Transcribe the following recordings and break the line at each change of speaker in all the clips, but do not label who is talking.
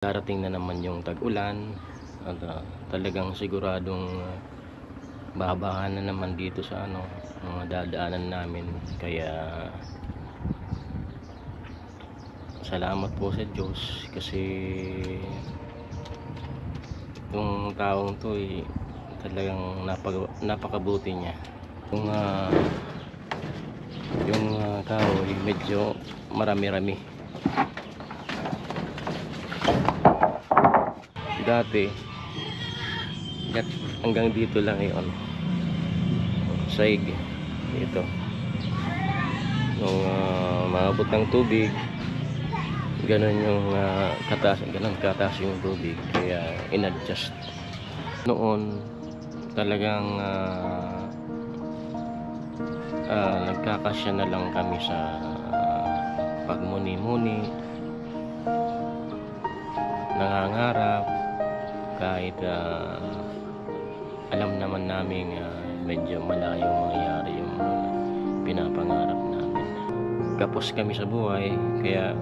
Darating na naman yung tag-ulan at talagang siguradong babahan na naman dito sa mga dadaanan namin. Kaya salamat po sa Diyos kasi yung taong to talagang napakabuti niya. Yung kahoy medyo marami-rami. Dati hanggang dito lang yun, saig dito nung maabot ng tubig, ganun yung kataas yung tubig, kaya in-adjust noon. Talagang nagkakasya na lang kami sa pagmuni-muni, nangangarap kahit alam naman namin medyo malayong mangyayari yung pinapangarap namin. Kapos kami sa buhay, kaya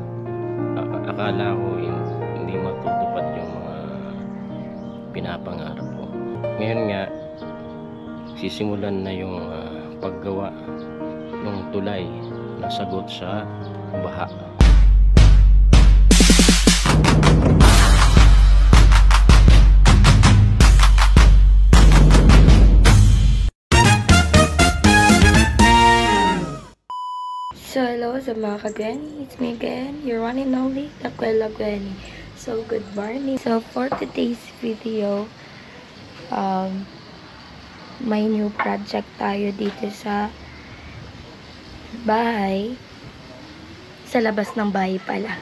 akala ko hindi matutupad yung mga pinapangarap ko. Ngayon nga sisimulan na yung paggawa ng tulay na sagot sa baha.
So hello sa mga ka-Gwenny, it's me again, your one and only, Takwela Gwenny. So good morning. So for today's video, may new project tayo dito sa bahay, sa labas ng bahay pala.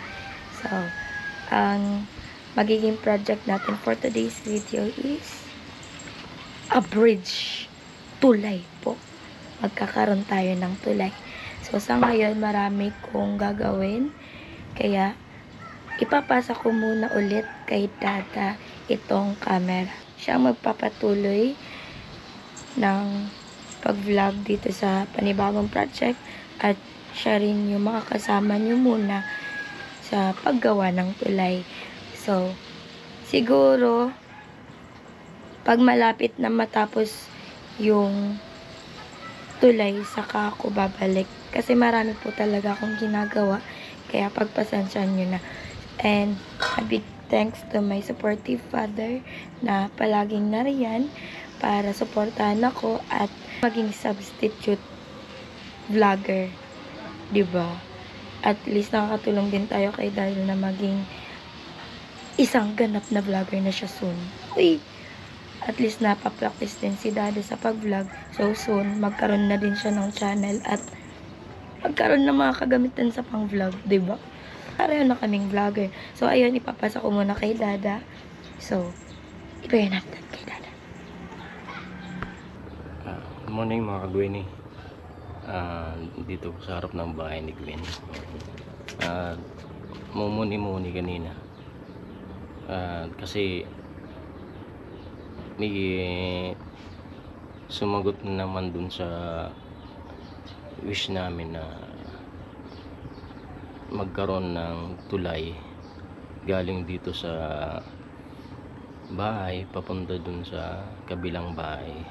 So ang magiging project natin for today's video is a bridge, tulay po. Magkakaroon tayo ng tulay. So, sa ngayon, marami kong gagawin. Kaya, ipapasa ko muna ulit kay Dada itong camera. Siya magpapatuloy ng pag-vlog dito sa panibagong project. At siya rin yung makakasama nyo muna sa paggawa ng tulay. So, siguro, pag malapit na matapos yung tulay, saka ako babalik. Kasi marami po talaga akong ginagawa. Kaya pagpasensyahan nyo na. And a big thanks to my supportive father na palaging nariyan para suportahan ako at maging substitute vlogger. Diba? At least nakakatulong din tayo kay Dada na maging isang ganap na vlogger na siya soon. Uy! At least napapractice din si Dada sa pag-vlog. So soon, magkaroon na din siya ng channel at magkaroon ng mga kagamitan sa pang-vlog, diba? Pareho na kaming vlogger. So ayun, ipapasa ko muna kay Dada. So, ibayan natin kay Dada.
Good morning mga ka-Gwenny. Dito sa harap ng bahay ni Gwen. Mumuni-muni kanina. Kasi may sumagot na naman dun sa wish namin na magkaroon ng tulay galing dito sa bahay papunta dun sa kabilang bahay,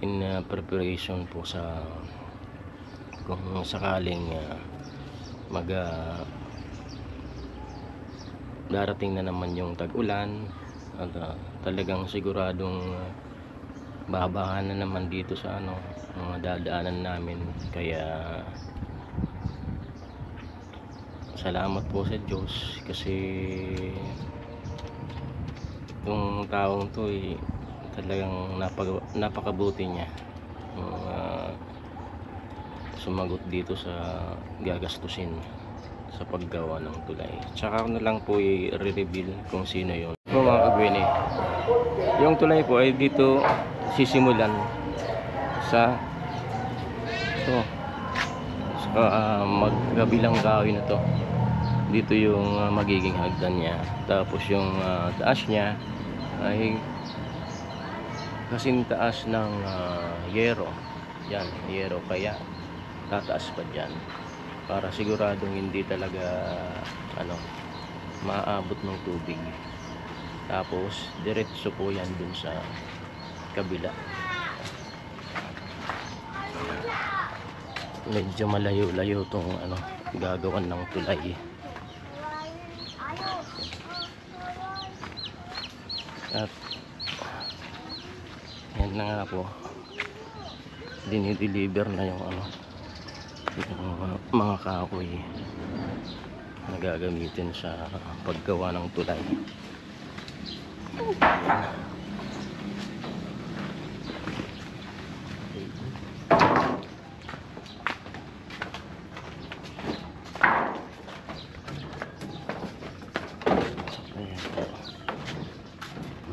in preparation po sa kung sakaling darating na naman yung tag-ulan at talagang siguradong babahan na naman dito sa mga dadaanan namin. Kaya salamat po sa Diyos kasi yung taong to talagang napakabuti niya. Sumagot dito sa gagastusin sa paggawa ng tulay. Tsaka ako na lang po i-reveal kung sino yun. Po mga ka-Gwenny, yung tulay po ay dito sisimulan sa magkabilang kahoy na to. Dito yung magiging hagdan niya. Tapos yung taas niya ay kasing taas ng yero. Yan, yero, kaya tataas pa dyan para siguradong hindi talaga maaabot ng tubig. Tapos diretso po yan dun sa kabila. Medyo malayo-layo tong gagawan ng tulay. At yan na nga po, dinideliver na yung yung mga kahoy na gagamitin sa paggawa ng tulay.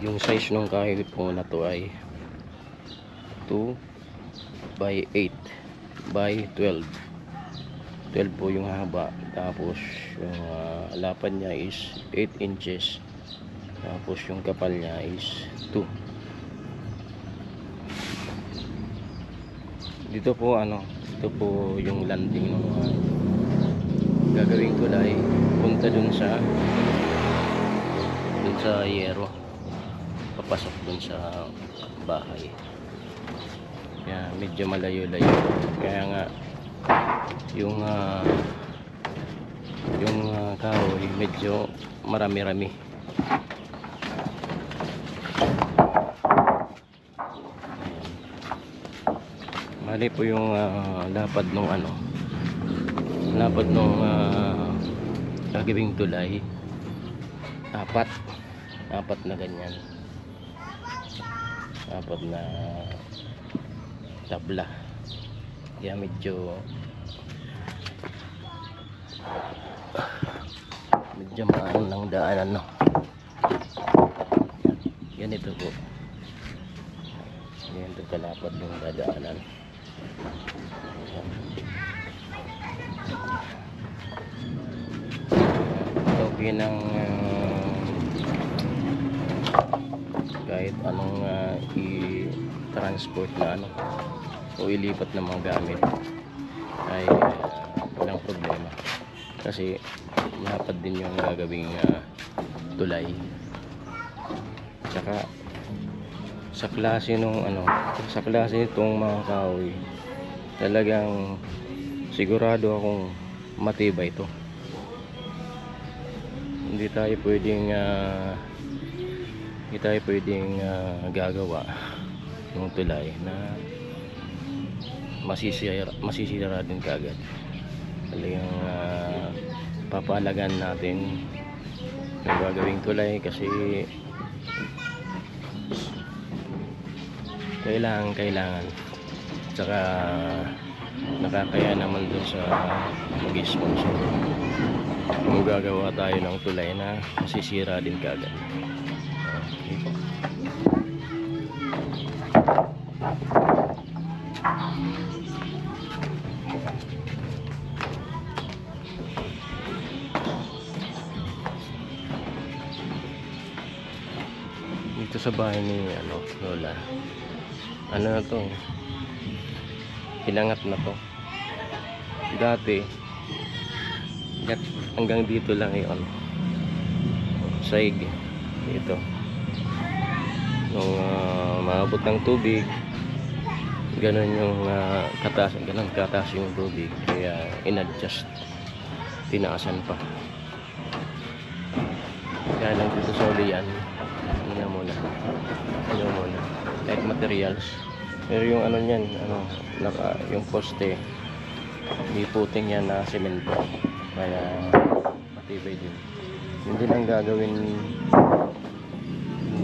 Yung size ng kahoy po na to ay 2 by 8 by 12. 12 po yung haba, tapos yung lapad niya is 8 inches, tapos yung kapal niya is 2. Dito po dito po yung landing ng gagawing tulay, punta dun sa yero, papasok dun sa bahay. Kaya medyo malayo-layo, kaya nga yung kahoy medyo marami-rami. Mali po yung lapad nung gagawing tulay, apat na ganyan, apat na tabla. Kaya medyo maano ng daanan, ganito po, ganito kalapad yung dadaanan. Okay ng kahit anong i-transport na o ilipat ng mga gamit ay walang problema, kasi lapad din yung gagawing tulay. Tsaka sa klase nitong mga kahoy, talagang sigurado akong matibay ito. Hindi tayo pwedeng gagawa ng tulay na masisira din kaagad. Talagang papalagan natin yung gagawing tulay, kasi kailangan. Tsaka nakakaya naman dun sa mag-sponsor kung gagawa tayo ng tulay na masisira din kaagad. Okay po. Dito sa bahay ni Lola, na to, ilangat na to. Dati hanggang dito lang yung saig dito. Nung maabot ng tubig, ganun yung kataas yung tubig, kaya in-adjust, tinaasan pa. Kaya lang dito sa ulian, muna light materials, pero yung niyan, yung poste, may puting yan na semento, kaya matibay din. Hindi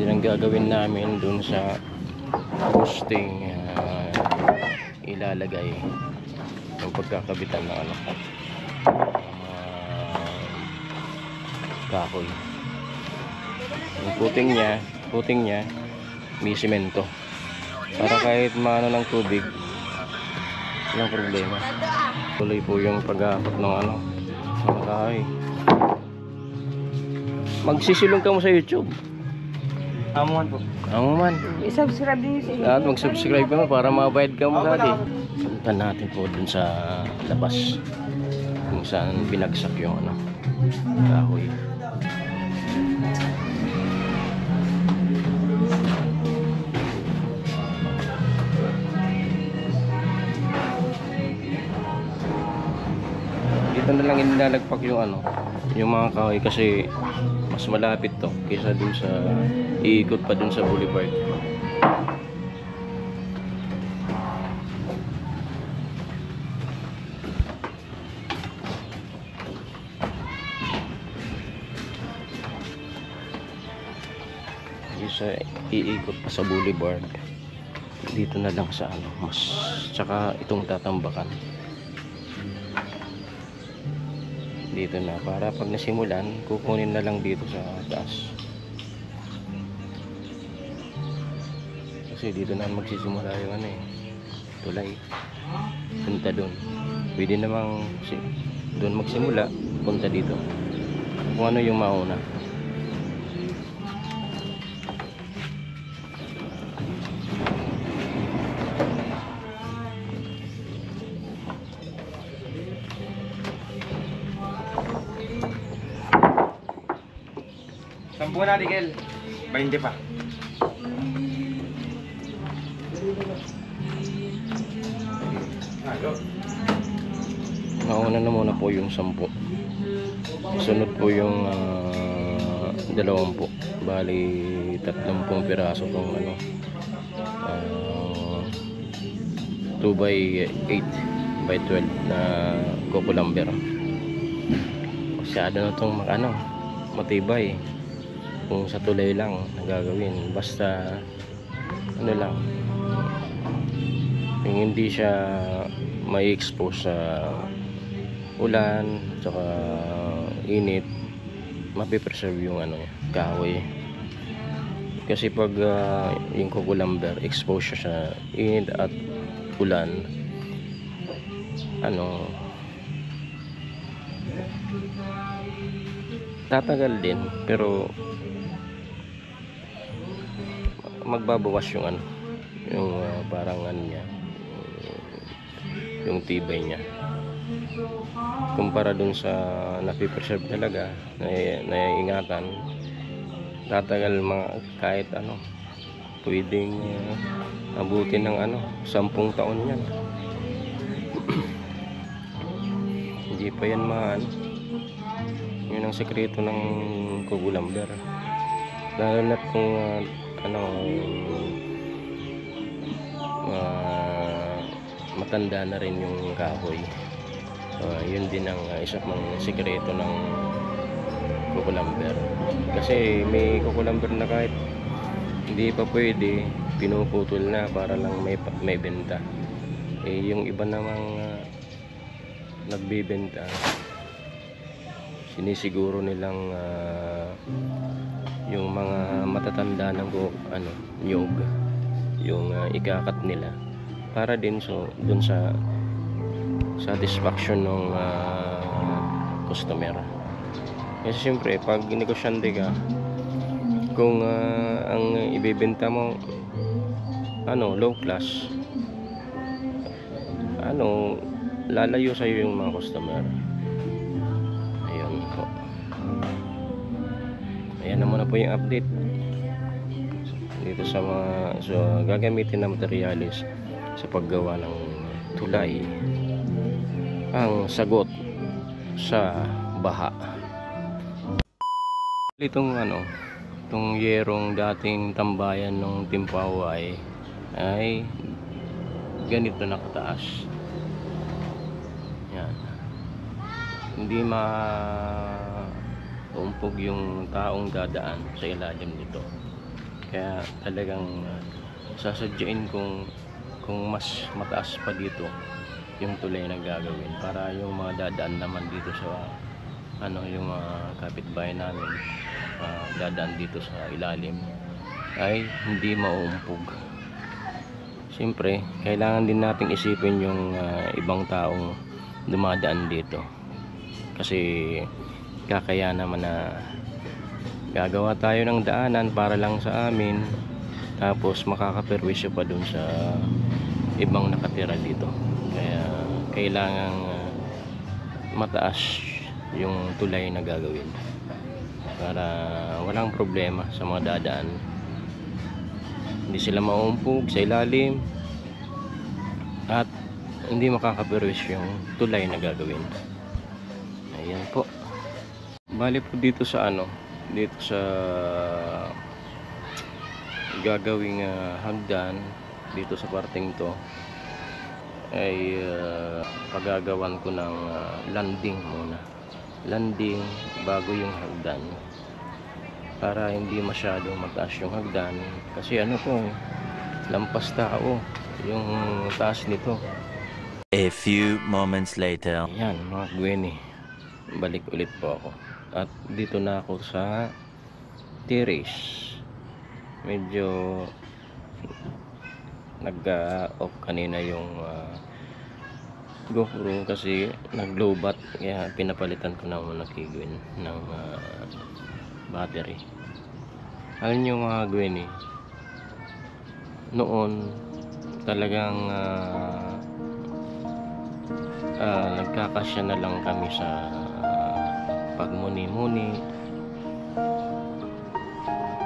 lang gagawin namin dun sa posting ilalagay yung pagkakabitan ng kahoy. Yung puting niya may semento, para kahit maano ng tubig, walang problema. Tuloy po yung pag-apat ng mga kahoy. Magsisilong ka mo sa YouTube.
Amuan po.
Amuman.
I-subscribe din si
At mag-subscribe ka mo para mabayad ka mo dati. Punta natin po dun sa labas kung saan binagsak yung kahoy. na lang inilalagpak yung ano, yung mga kahoy kasi mas malapit to kaysa dun sa iikot pa dun sa boulevard. Sa iikot pa sa boulevard, dito na lang sa ano, mas tsaka itong tatambakan dito na, para pag nasimulan kukunin na lang dito sa taas kasi dito na magsisimula yung ano tulay punta dun. Pwede namang dun magsimula punta dito kung ano yung mauna.
Sampu na, Rigel. 20 pa.
Mauna na muna po yung 10. Sunod po yung 20. Bali 30 piraso tong ano, 2 by 8 by 12 na coco lumber. Masyado na itong matibay kung sa tulay lang nagagawin, basta ano lang yung hindi siya may expose sa ulan tsaka init, mapipreserve yung ano kahoy. Kasi pag yung coco lumber expose siya sa init at ulan, ano, tatagal din pero magbabawas yung ano, yung parang ano niya, yung tibay niya kumpara dun sa napipreserve talaga, naiingatan, tatagal mga kahit ano, pwedeng abutin ng ano 10 taon yan. Hindi pa yan yun ang sekreto ng coco lumber, lalo na kung matanda na rin yung kahoy. Yun din ang isa pang sekreto ng coco lumber, kasi may coco lumber na kahit hindi pa pwede pinuputol na para lang may benta. Yung iba namang nagbibenta, sinisiguro nilang yung mga matatanda ng nyug yung ikakat nila para din dun sa satisfaction ng customer. Kasi siyempre pag negosyante ka, kung ang ibebenta mo low class, lalayo sa iyo yung mga customer. Ayun po. Ayan na muna po yung update dito sa gagamitin na materyales sa paggawa ng tulay, ang sagot sa baha. Itong yerong dating tambayan ng Timpaway ay ganito na kataas. Yan. Hindi maumpog yung taong dadaan sa ilalim nito. Kaya talagang sasadyain kung mas mataas pa dito yung tulay na gagawin para yung mga dadaan naman dito sa yung mga kapitbahay namin dadaan dito sa ilalim ay hindi mauumpog. Siyempre kailangan din nating isipin yung ibang taong dumadaan dito, kasi kakaya naman na gagawa tayo ng daanan para lang sa amin, tapos makakaperwisyo pa dun sa ibang nakatira dito. Kaya kailangan mataas yung tulay na gagawin para walang problema sa mga dadaan, hindi sila mauumpog sa ilalim at hindi makakaperwisyo yung tulay na gagawin. Ayan po. Bali po dito sa dito sa gagawing hagdan dito sa parting to ay pagagawan ko ng landing muna. Landing bago yung hagdan para hindi masyadong mataas yung hagdan kasi lampas tao yung taas nito.
A few moments later.
Ayan mga Gwenny, balik ulit po ako at dito na ako sa terrace. Medyo nag-off kanina yung GoPro kasi nag-lowbat, kaya pinapalitan ko na muna kay Gwen ng battery. Alam nyo mga Gwen, noon talagang nagkakasya na lang kami sa pagmuni-muni,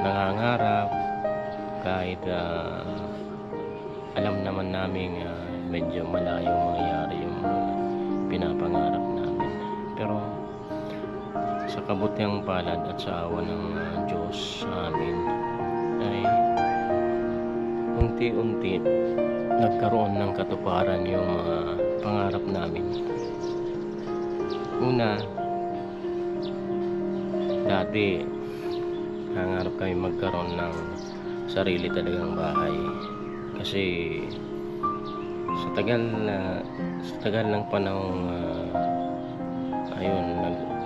nangangarap kahit alam naman namin medyo malayong mangyayari yung pinapangarap namin, pero sa kabutiang palad at sa awa ng Diyos sa amin ay unti-unti nagkaroon ng katuparan yung mga pangarap namin. Una, dati nangarap kami magkaroon ng sarili talagang bahay kasi sa tagal ng panahong ayun,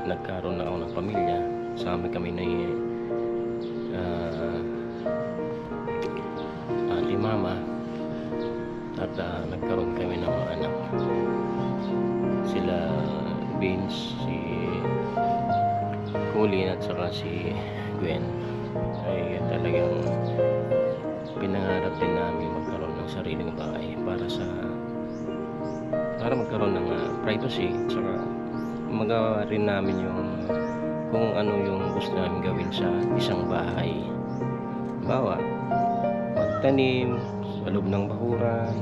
nagkaroon na ako ng pamilya. Sa amin kami na ate mama at nagkaroon kami ng mga anak, sila Vince, si Colin at saka si Gwen. Ay talagang pinangarap din namin magkaroon ng sariling bahay para magkaroon ng privacy, saka magawa rin namin yung kung ano yung gusto namin gawin sa isang bahay. Bawa magtanim sa loob ng bakuran,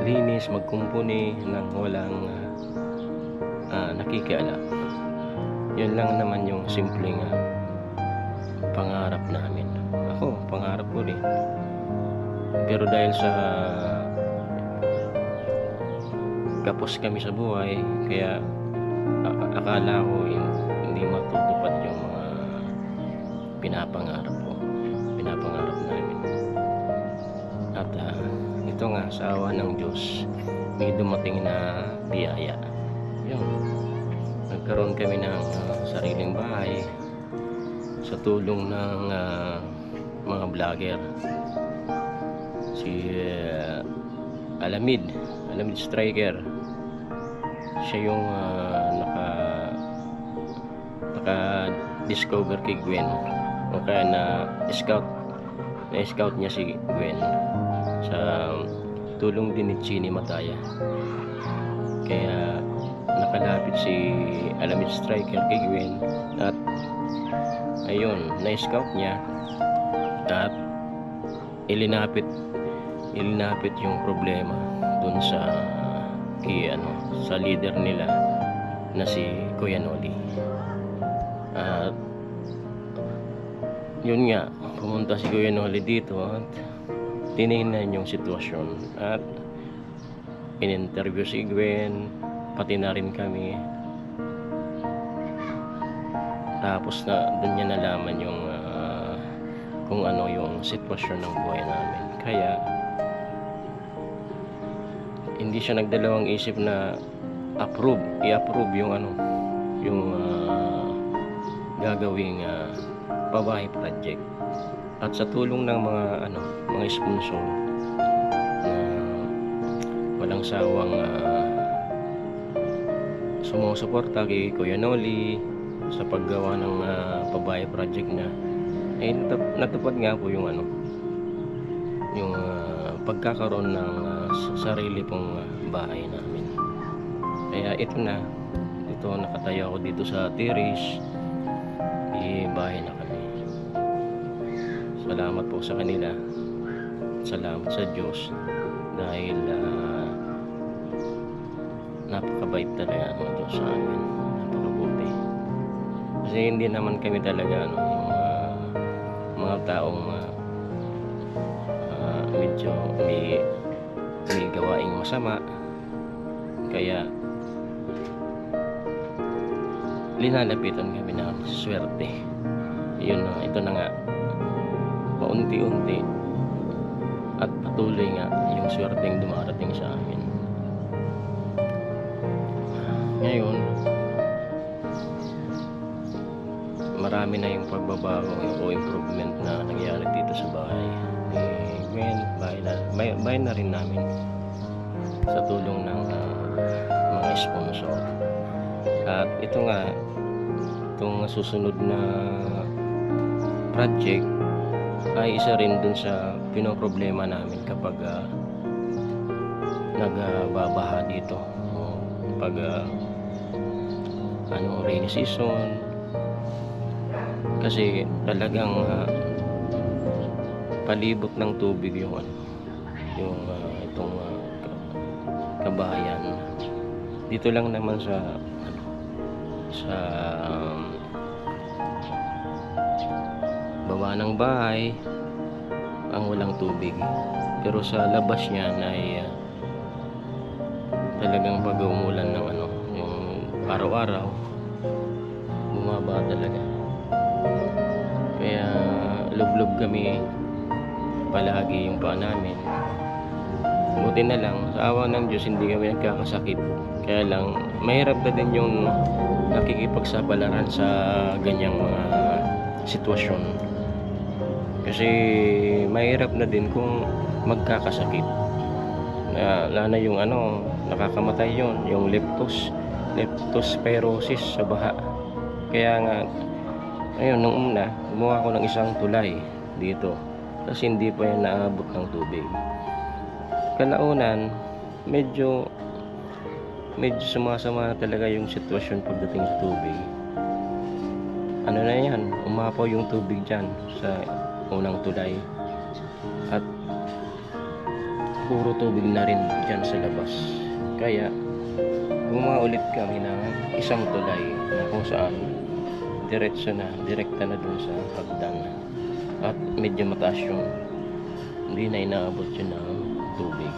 linis, magkumpuni nang walang nakikialam. Yun lang naman yung simpleng pangarap namin. Ako, pangarap ko rin. Pero dahil sa kapos kami sa buhay, kaya akala ko hindi matutupad yung mga pinapangarap namin. At ito nga, sa awa ng Diyos, may dumating na biyaya. Yun, nagkaroon kami ng sariling bahay sa tulong ng mga vlogger. Si Alamid Striker, siya yung naka-discover kay Gwen, o kaya na-scout niya si Gwen sa tulong din ni Chini Mataya. Kaya nakalapit si Alamid Striker kay Gwen at ayun, na-scout niya at ilinapit yung problema dun sa sa leader nila na si Kuya Noli. At yun nga, pumunta si Kuya Noli dito at tinignan yung sitwasyon at in-interview si Gwen, pati na rin kami. Tapos dun niya nalaman yung kung ano yung sitwasyon ng buhay namin. Kaya hindi siya nagdalawang isip na i-approve yung gagawing pabahay project. At sa tulong ng mga sponsor na walang sawang sumusuporta kay Kuya Noli sa paggawa ng pabahay project na natupad nga po yung pagkakaroon ng sarili pong bahay namin. Kaya ito nakatayo ako dito sa terrace, bahay na kami. Salamat po sa kanila, salamat sa Diyos dahil napakabait talaga ng Diyos sa amin, napakabuti. Kasi hindi naman kami talaga yung mga taong medyo may gawaing masama, kaya linalapitan kami ng swerte. Ito na nga, paunti-unti at patuloy nga yung swerteng dumarating sa amin. Ngayon, marami na yung pagbabago o improvement na nangyari dito sa bahay ni Gwen. Bahay na rin namin sa tulong ng mga sponsor. At ito nga, itong susunod na project ay isa rin dun sa pinoproblema namin kapag nagbabaha dito, pag rainy season, kasi talagang palibot ng tubig yung itong kabahayan. Dito lang naman sa baba ng bahay ang walang tubig, pero sa labas niyan ay talagang pag umulan ng yung araw-araw, bumaba talaga. Kaya lublob kami palagi yung paa namin. Buti na lang, sa awa ng Diyos, hindi kami nagkakasakit. Kaya lang, mahirap na din yung nakikipagsapalaran sa ganyang mga sitwasyon. Kasi mahirap na din kung magkakasakit. Lalo na yung nakakamatay yon, yung leptospirosis sa baha. Kaya nga, ayun, nung una, gumawa ko ng isang tulay dito. Kasi hindi pa yan naabot ng tubig. Kalaunan, medyo sumasama na talaga yung sitwasyon pagdating sa tubig. Ano na yan, umapaw yung tubig dyan sa unang tulay. At puro tubig na rin dyan sa labas. Kaya, gumawa ulit kami ng isang tulay na kung saan direkta na dun sa hagdan. At medyo mataas yung, hindi na inaabot yun ng tubig.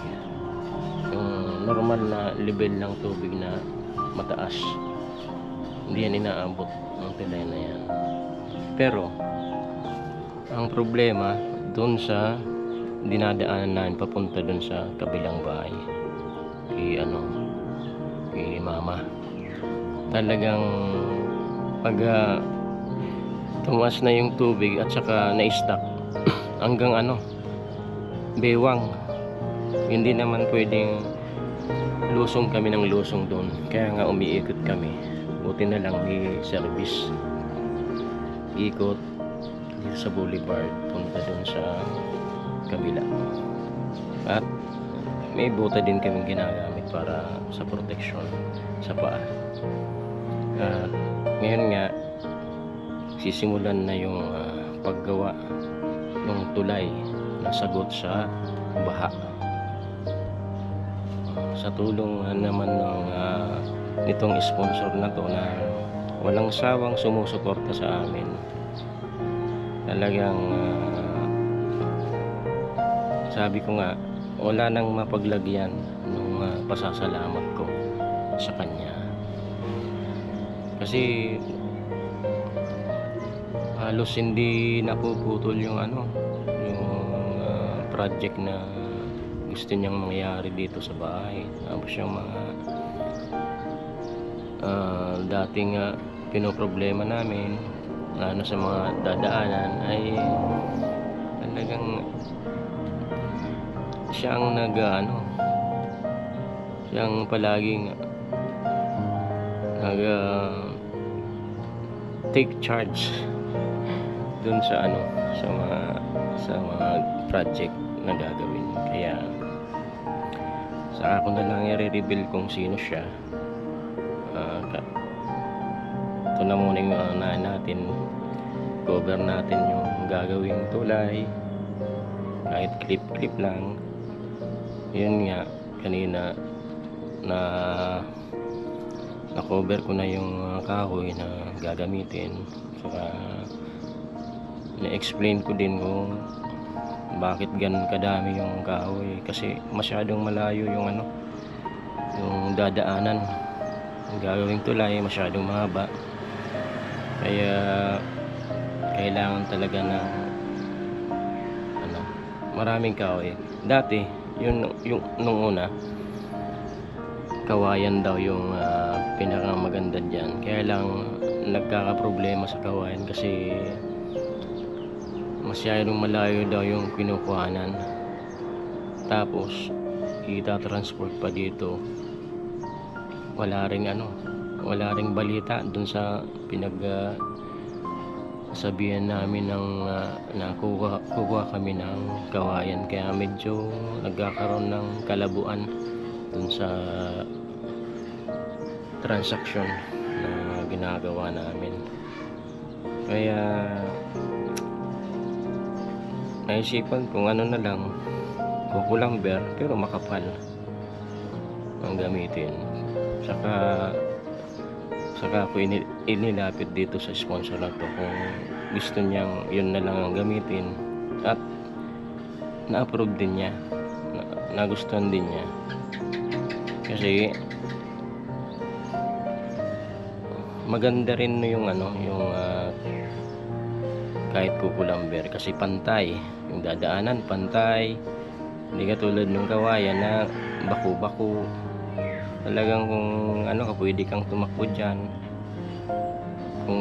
Yung normal na level ng tubig na mataas, hindi yan inaabot ang tulay na yan. Pero ang problema dun sa dinadaanan namin papunta dun sa kabilang bahay kay mama, talagang pag tumaas na yung tubig at saka na-stuck hanggang bewang, hindi naman pwedeng lusong kami ng lusong doon. Kaya nga umiikot kami. Buti na lang may service, ikot dito sa boulevard punta doon sa kabila. At may buta din kami ginagamit para sa protection sa paa. At ngayon nga sisimulan na yung paggawa ng tulay na sagot sa baha. Sa tulong naman ng nitong sponsor na to na walang sawang sumusuporta sa amin. Talagang sabi ko nga, wala nang mapaglagyan ng pasasalamat ko sa kanya. Kasi halos hindi napuputol yung project na gusto niyang mangyari dito sa bahay. Tapos yung mga dating pinoproblema namin lalo sa mga dadaanan ay talagang siyang siyang palaging take charge dun sa sa mga project na gagawin. Kaya saka ko na lang i-reveal kung sino siya. Ito na muna yung natin, cover natin yung gagawing tulay, kahit clip lang. Yun nga, kanina na na-cover ko na yung kahoy na gagamitin. Saka na-explain ko din kung bakit ganun kadami yung kahoy, kasi masyadong malayo yung yung dadaanan, yung gagawing tulay masyadong mahaba, kaya kailangan talaga ng maraming kahoy. Dati yung nung una, kawayan daw yung pinakamaganda dyan, kaya lang nagkakaproblema sa kawayan kasi masyadong malayo daw yung kinukuhanan, tapos itatransport pa dito. Wala ring balita dun sa sabihan namin ng kukuha kami ng kawayan, kaya medyo nagkakaroon ng kalabuan dun sa transaction na ginagawa namin. Kaya naisipan kung na lang, kukulamber pero makapal ang gamitin. Saka ako inilapit dito sa sponsor na to kung gusto niyang yun na lang ang gamitin, at na-approve din niya, nagustuhan din niya, kasi maganda rin yung kahit kukulamber kasi pantay yung dadaanan, pantay, hindi katulad ng kawayan na baku-baku. Talagang kung pwede kang tumakbo dyan, kung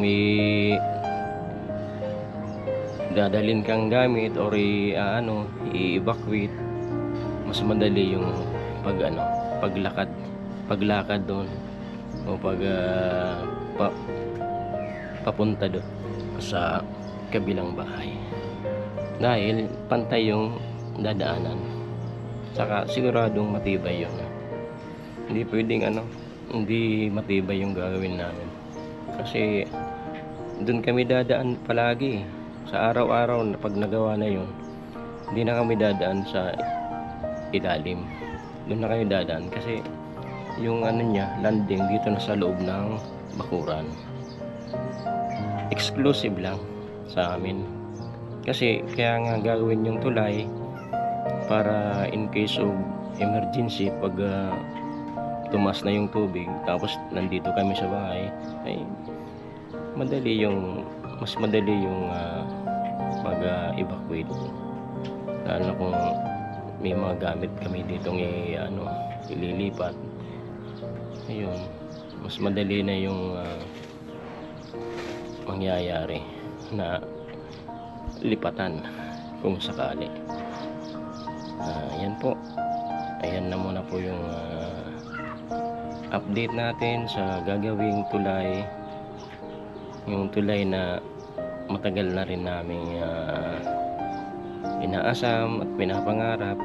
dadalhin kang gamit or i-evacuate, mas madali yung paglakad doon o papunta doon sa kabilang bahay, dahil pantay yung dadaanan. Saka siguradong matibay yun. Hindi pwedeng hindi matibay yung gagawin namin, kasi doon kami dadaan palagi sa araw-araw. Na pag nagawa na yun, hindi na kami dadaan sa ilalim, doon na kami dadaan, kasi yung niya, landing dito na sa loob ng bakuran, exclusive lang sa amin. Kasi kaya nga gagawin yung tulay para in case of emergency, pag tumas na yung tubig tapos nandito kami sa bahay, ay mas madali yung pag-evacuate, lalo kung may mga gamit kami ditong ililipat. Ayun, mas madali na yung mangyayari na lipatan kung sakali. Yan po, ayan na muna po yung update natin sa gagawing tulay, yung tulay na matagal na rin namin inaasam at pinapangarap,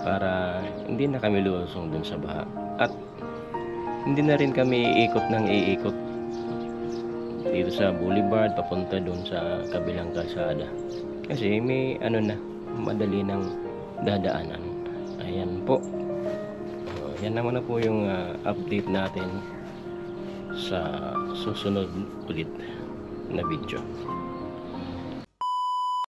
para hindi na kami lusong dun sa baha, at hindi na rin kami iikot dito sa boulevard papunta dun sa kabilang kalsada, kasi may madali ng dadaanan. Ayan po, yan naman na po yung update natin sa susunod ulit na video.